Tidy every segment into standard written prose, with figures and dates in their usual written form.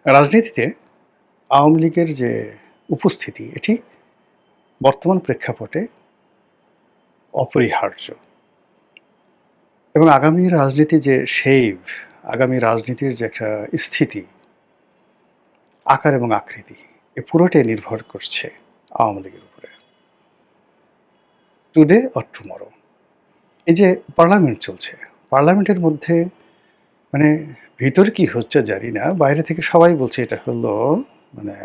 রাজনীতিতে আওয়ামী লীগের যে উপস্থিতি এটি বর্তমান প্রেক্ষাপটে অপরিহার্য এবং আগামী রাজনীতি যে আগামী রাজনীতির যে একটা স্থিতি, আকার এবং আকৃতি এ পুরোটাই নির্ভর করছে আওয়ামী লীগের উপরে। টুডে অর টুমরো এই যে পার্লামেন্ট চলছে, পার্লামেন্টের মধ্যে মানে ভিতর কি হচ্ছে জানি না, বাইরে থেকে সবাই বলছে এটা হলো মানে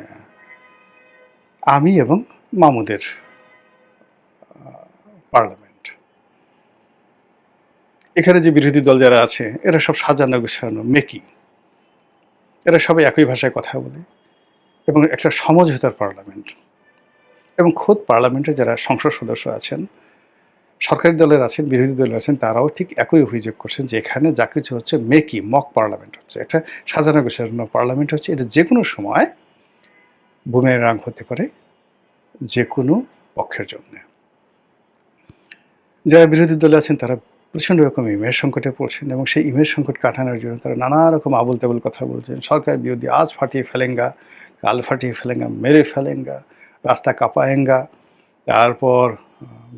আমি এবং মামুদের পার্লামেন্ট। এখানে যে বিরোধী দল যারা আছে এরা সব সাজানো গোছানো মেকি, এরা সবাই একই ভাষায় কথা বলে এবং একটা সমঝোতার পার্লামেন্ট। এবং খোদ পার্লামেন্টে যারা সংসদ সদস্য আছেন, সরকারি দলের আছেন, বিরোধী দলের আছেন, তারাও ঠিক একই অভিযোগ করছেন যে এখানে যা কিছু হচ্ছে মেকি মক পার্লামেন্ট হচ্ছে, একটা সাজানো গোছানো পার্লামেন্ট হচ্ছে। এটা যে কোনো সময় বুমেরাং হতে পারে যে কোনো পক্ষের জন্য। যারা বিরোধী দলে আছেন তারা প্রচণ্ড রকম ইমেজ সংকটে পড়ছেন এবং সেই ইমেজ সংকট কাটানোর জন্য তারা নানা রকম আবল তাবল কথা বলছেন। সরকার বিরোধী আজ ফাটিয়ে ফেলেঙ্গা, কাল ফাটিয়ে ফেলেঙ্গা, মেরে ফেলেঙ্গা, রাস্তা কাঁপায়েঙ্গা, তারপর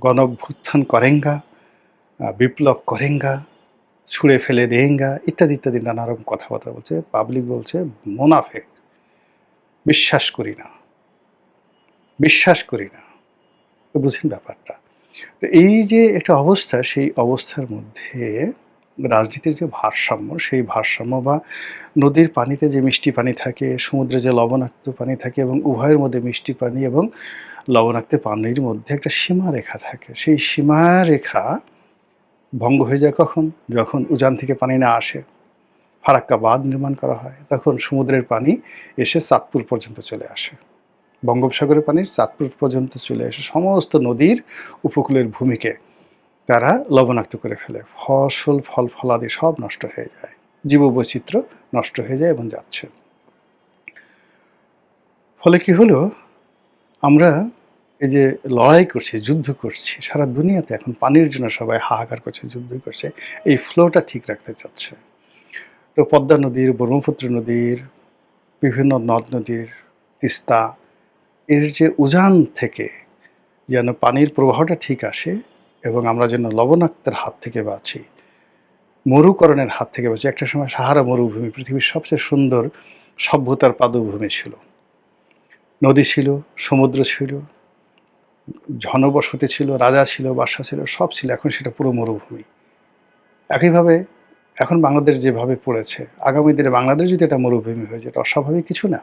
গণঅভ্যুত্থান করেঙ্গা, বিপ্লব করেঙ্গা, ছুঁড়ে ফেলে দেঙ্গা, ইত্যাদি ইত্যাদি নানা রকম কথাবার্তা বলছে। পাবলিক বলছে মোনাফেক, বিশ্বাস করি না, বিশ্বাস করি না। তো বুঝেন ব্যাপারটা। তো এই যে একটা অবস্থা, সেই অবস্থার মধ্যে রাজনীতির যে ভারসাম্য, সেই ভারসাম্য বা নদীর পানিতে যে মিষ্টি পানি থাকে, সমুদ্রে যে লবণাক্ত পানি থাকে এবং উভয়ের মধ্যে মিষ্টি পানি এবং লবণাক্ত পানির মধ্যে একটা সীমারেখা থাকে। সেই সীমারেখা ভঙ্গ হয়ে যায় কখন? যখন উজান থেকে পানি না আসে, ফারাক্কা বাঁধ নির্মাণ করা হয়, তখন সমুদ্রের পানি এসে চাঁদপুর পর্যন্ত চলে আসে। বঙ্গোপসাগরের পানি চাঁদপুর পর্যন্ত চলে এসে সমস্ত নদীর উপকূলের ভূমিকে তারা লবণাক্ত করে ফেলে। ফসল ফল ফলাদি সব নষ্ট হয়ে যায়, জীববৈচিত্র্য নষ্ট হয়ে যায় এবং যাচ্ছে। ফলে কি হলো, আমরা এই যে লড়াই করছি, যুদ্ধ করছি, সারা দুনিয়াতে এখন পানির জন্য সবাই হাহাকার করছে, যুদ্ধ করছে, এই ফ্লোটা ঠিক রাখতে চাচ্ছে। তো পদ্মা নদীর, ব্রহ্মপুত্র নদীর, বিভিন্ন নদ নদীর, তিস্তা, এর যে উজান থেকে যেন পানির প্রবাহটা ঠিক আসে এবং আমরা যেন লবণাক্তের হাত থেকে বাঁচি, মরুকরণের হাত থেকে বাঁচি। একটা সময় সাহারা মরুভূমি পৃথিবীর সবচেয়ে সুন্দর সভ্যতার পাদভূমি ছিল, নদী ছিল, সমুদ্র ছিল, জনবসতি ছিল, রাজা ছিল, বাদশা ছিল, সব ছিল। এখন সেটা পুরো মরুভূমি। একইভাবে এখন বাংলাদেশ যেভাবে পড়েছে, আগামী দিনে বাংলাদেশ যদি এটা মরুভূমি হয়ে যায়, এটা অস্বাভাবিক কিছু না।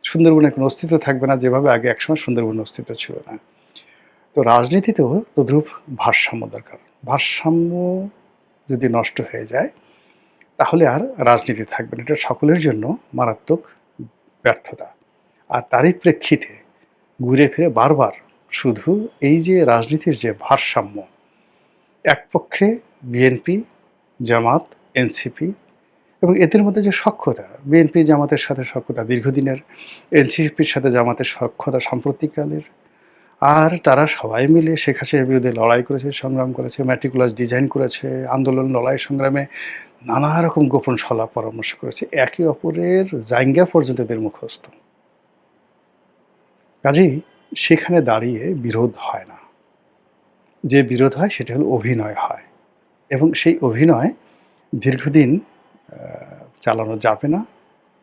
সুন্দরবনের কোনো অস্তিত্ব থাকবে না, যেভাবে আগে একসময় সুন্দরবনের অস্তিত্ব ছিল না। তো রাজনীতিতেও তদ্রূপ ভারসাম্য দরকার। ভারসাম্য যদি নষ্ট হয়ে যায় তাহলে আর রাজনীতি থাকবে না। এটা সকলের জন্য মারাত্মক ব্যর্থতা। আর তারই প্রেক্ষিতে ঘুরে ফিরে বারবার শুধু এই যে রাজনীতির যে ভারসাম্য, এক পক্ষে বিএনপি, জামাত, এনসিপি এবং এদের মধ্যে যে সখ্যতা, বিএনপি জামাতের সাথে সখ্যতা দীর্ঘদিনের, এনসিপির সাথে জামাতের সখ্যতা সাম্প্রতিককালের, আর তারা সবাই মিলে শেখ হাসিনার বিরুদ্ধে লড়াই করেছে, সংগ্রাম করেছে, ম্যাটিকুলাস ডিজাইন করেছে, আন্দোলন, লড়াই, সংগ্রামে নানা রকম গোপন সলা পরামর্শ করেছে। একে অপরের জাইঙ্গা পর্যন্ত এদের মুখস্থ। কাজেই সেখানে দাঁড়িয়ে বিরোধ হয় না। যে বিরোধ হয় সেটা হলো অভিনয় হয় এবং সেই অভিনয় দীর্ঘদিন চালানো যাবে না।